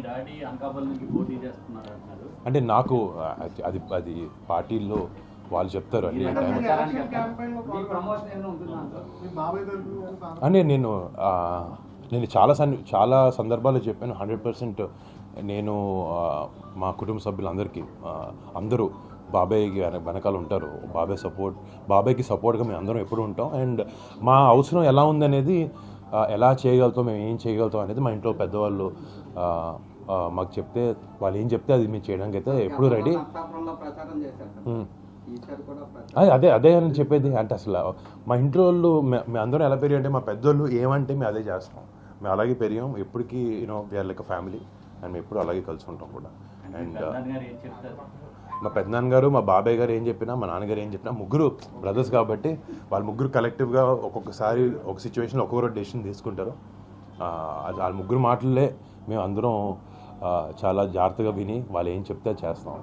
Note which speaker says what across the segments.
Speaker 1: Daddy Anakapalli నుంచి పోటీ చేస్తున్నారు అంటున్నారు.
Speaker 2: అంటే నాకు అది పార్టీల్లో వాళ్ళు చెప్తారు అండి. అంటే నేను చాలా సందర్భాల్లో చెప్పాను. 100% నేను మా కుటుంబ సభ్యులందరికీ అందరూ బాబాయ్కి వెనకాల ఉంటారు. బాబాయ్కి సపోర్ట్గా మేము అందరం ఎప్పుడు ఉంటాం. అండ్ మా అవసరం ఎలా ఉందనేది, ఎలా చేయగలుగుతాం, మేము ఏం చేయగలుగుతాం అనేది మా ఇంట్లో పెద్దవాళ్ళు మాకు చెప్తే, వాళ్ళు ఏం చెప్తే అది మేము చేయడానికి అయితే ఎప్పుడు రెడీ. అదే అని చెప్పేది. అంటే అసలు మా ఇంట్లో వాళ్ళు మేము అందరం ఎలా పెరిగి అంటే, మా పెద్దోళ్ళు ఏమంటే మేము అదే చేస్తాం. మేము అలాగే పెరిగాం. ఎప్పటికీ we are like a family and మేము ఎప్పుడు అలాగే కలిసి ఉంటాం కూడా. అండ్ మా పెద్దనాన్నగారు, మా బాబాయ్ గారు ఏం చెప్పినా, మా నాన్నగారు ఏం చెప్పినా, ముగ్గురు బ్రదర్స్ కాబట్టి వాళ్ళు ముగ్గురు కలెక్టివ్గా ఒక్కొక్కసారి ఒక సిచ్యువేషన్లో ఒక్కొక్కరు డెసిషన్ తీసుకుంటారు. వాళ్ళ ముగ్గురు మాటలే మేము అందరం చాలా జాగ్రత్తగా విని వాళ్ళు ఏం చెప్తే చేస్తాం.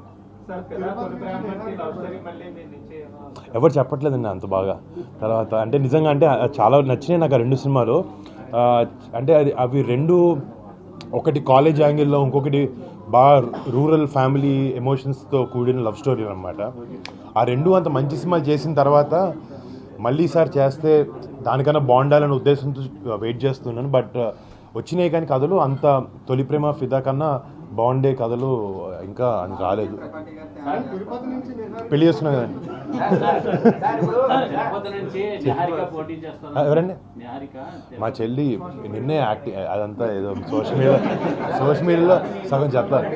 Speaker 2: ఎవరు చెప్పట్లేదండి అంత బాగా. తర్వాత అంటే నిజంగా అంటే చాలా నచ్చినాయి నాకు ఆ 2 సినిమాలు. అంటే అవి 2 ఒకటి కాలేజ్ యాంగిల్లో, ఇంకొకటి బాగా రూరల్ ఫ్యామిలీ ఎమోషన్స్తో కూడిన లవ్ స్టోరీ అనమాట. ఆ 2 అంత మంచి సినిమాలు చేసిన తర్వాత మళ్ళీ ఈసారి చేస్తే దానికన్నా బాగుండాలనే ఉద్దేశంతో వెయిట్ చేస్తున్నాను. బట్ వచ్చినాయి కానీ కథలు అంత తొలి ప్రేమ ఫిదా కన్నా బాగుండే కథలు ఇంకా రాలేదు. పెళ్లి చేస్తున్నా కదండి. ఎవరండి? మా చెల్లి నిన్నే యాక్టింగ్, అదంతా ఏదో సోషల్ మీడియాలో సగం చెప్పాలి.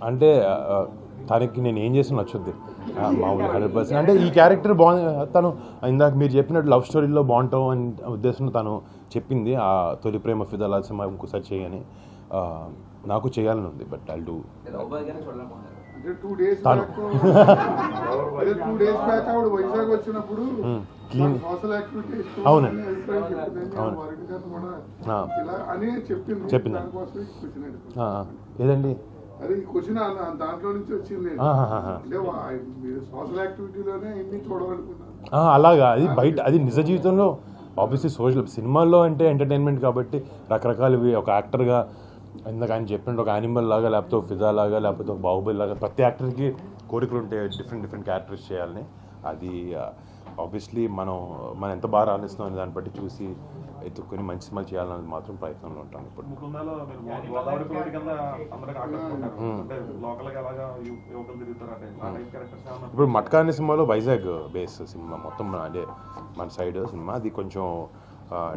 Speaker 2: అంటే తనకి నేను ఏం చేసినా నచ్చుద్ది మామూలుగా 100%. అంటే ఈ క్యారెక్టర్ తను ఇందాక మీరు చెప్పినట్టు లవ్ స్టోరీలో బాగుంటాం అని ఉద్దేశంలో తను చెప్పింది. ఆ తొలి ప్రేమ ఫిదా సినిమా ఇంకోసారి చేయని నాకు చేయాలని ఉంది. But I'll do. అవునండి, చెప్పింది. ఏదండి
Speaker 3: అదే క్వశ్చన్ దాంట్లో నుంచి వచ్చింది. సోషల్ యాక్టివిటీలోనే ఇన్ని చూడాలనుకున్నాను.
Speaker 2: అలాగా అది బయట, అది నిజ జీవితంలో ఆబ్వియస్లీ సోషల్. సినిమాల్లో అంటే ఎంటర్టైన్మెంట్ కాబట్టి రకరకాలవి. ఒక యాక్టర్గా ఇందాక ఆయన చెప్పినట్టు ఒక యానిమల్ లాగా, లేకపోతే ఫిదా లాగా, లేకపోతే ఒక బాహుబలి లాగా ప్రతి యాక్టర్కి కోరికలు ఉంటాయి డిఫరెంట్ క్యారెక్టర్స్ చేయాలని. అది ఆబ్వియస్లీ మనం ఎంత బాగా రాణిస్తున్నాం అనే దాన్ని బట్టి చూసి ఎత్తుక్కొని మంచి సినిమాలు చేయాలనేది మాత్రం ప్రయత్నంలో ఉంటాం. ఇప్పుడు మట్కా అనే సినిమాలో వైజాగ్ బేస్ సినిమా మొత్తం, అంటే మన సైడ్ సినిమా. అది కొంచెం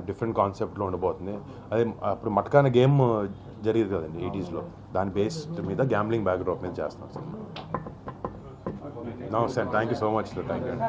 Speaker 2: డిఫరెంట్ కాన్సెప్ట్లో ఉండబోతుంది. అదే అప్పుడు మట్కా అనే గేమ్ జరిగేది కదండి 80s. దాని బేస్ మీద గ్యాంబ్లింగ్ బ్యాక్డ్రాప్ మీద చేస్తున్నాం సినిమా. నమస్తే అండి, thank you so much. Thank you అండి.